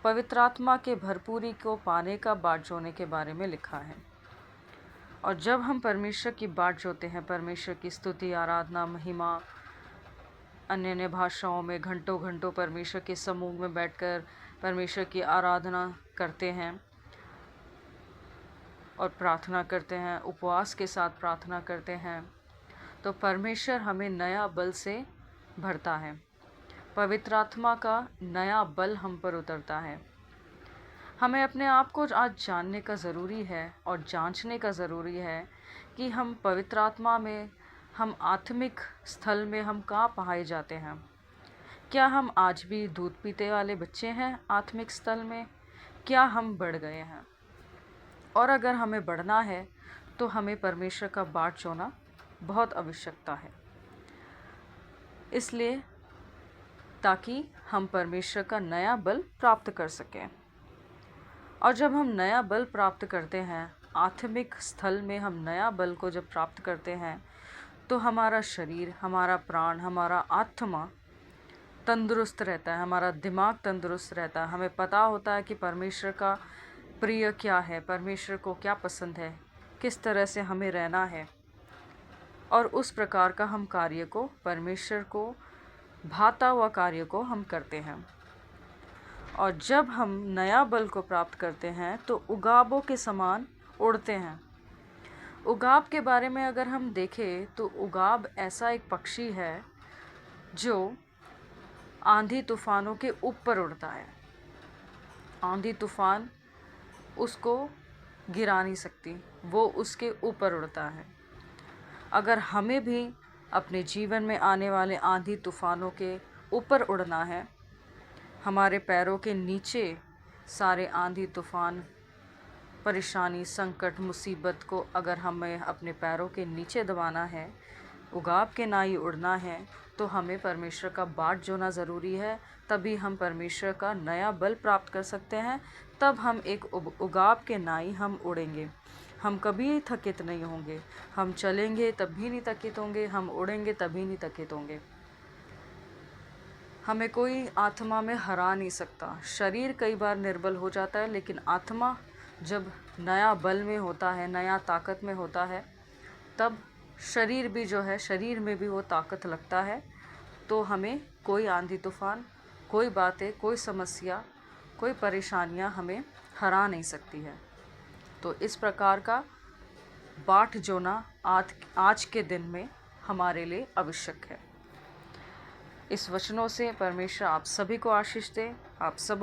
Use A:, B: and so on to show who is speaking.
A: पवित्र आत्मा के भरपूरी को पाने का बाट जोने के बारे में लिखा है। और जब हम परमेश्वर की बाट जोते हैं, परमेश्वर की स्तुति, आराधना, महिमा, अन्य अन्य भाषाओं में घंटों घंटों परमेश्वर के समूह में बैठकर परमेश्वर की आराधना करते हैं और प्रार्थना करते हैं, उपवास के साथ प्रार्थना करते हैं, तो परमेश्वर हमें नया बल से भरता है। पवित्र आत्मा का नया बल हम पर उतरता है। हमें अपने आप को आज जानने का ज़रूरी है और जांचने का ज़रूरी है कि हम पवित्र आत्मा में, हम आत्मिक स्थल में हम कहाँ पाए जाते हैं। क्या हम आज भी दूध पीते वाले बच्चे हैं आत्मिक स्थल में? क्या हम बढ़ गए हैं? और अगर हमें बढ़ना है तो हमें परमेश्वर का बाट जोना बहुत आवश्यकता है, इसलिए ताकि हम परमेश्वर का नया बल प्राप्त कर सकें। और जब हम नया बल प्राप्त करते हैं, आत्मिक स्थल में हम नया बल को जब प्राप्त करते हैं, तो हमारा शरीर, हमारा प्राण, हमारा आत्मा तंदुरुस्त रहता है, हमारा दिमाग तंदुरुस्त रहता है। हमें पता होता है कि परमेश्वर का प्रिय क्या है, परमेश्वर को क्या पसंद है, किस तरह से हमें रहना है, और उस प्रकार का हम कार्य को, परमेश्वर को भाता हुआ कार्य को हम करते हैं। और जब हम नया बल को प्राप्त करते हैं तो उगाबों के समान उड़ते हैं। उगाब के बारे में अगर हम देखें तो उगाब ऐसा एक पक्षी है जो आंधी तूफानों के ऊपर उड़ता है। आंधी तूफान उसको गिरा नहीं सकती, वो उसके ऊपर उड़ता है। अगर हमें भी अपने जीवन में आने वाले आंधी तूफानों के ऊपर उड़ना है, हमारे पैरों के नीचे सारे आंधी तूफान, परेशानी, संकट, मुसीबत को अगर हमें अपने पैरों के नीचे दबाना है, उगाब के नाई उड़ना है, तो हमें परमेश्वर का बाट जोना ज़रूरी है। तभी हम परमेश्वर का नया बल प्राप्त कर सकते हैं। तब हम एक उगाब के नाई हम उड़ेंगे। हम कभी थकित नहीं होंगे। हम चलेंगे तब भी नहीं थकित होंगे, हम उड़ेंगे तभी नहीं थकित होंगे। हमें कोई आत्मा में हरा नहीं सकता। शरीर कई बार निर्बल हो जाता है, लेकिन आत्मा जब नया बल में होता है, नया ताकत में होता है, तब शरीर भी जो है, शरीर में भी वो ताकत लगता है। तो हमें कोई आंधी तूफान, कोई बातें, कोई समस्या, कोई परेशानियां हमें हरा नहीं सकती है। तो इस प्रकार का बाट जोना आज के दिन में हमारे लिए आवश्यक है। इस वचनों से परमेश्वर आप सभी को आशीष दे। आप सब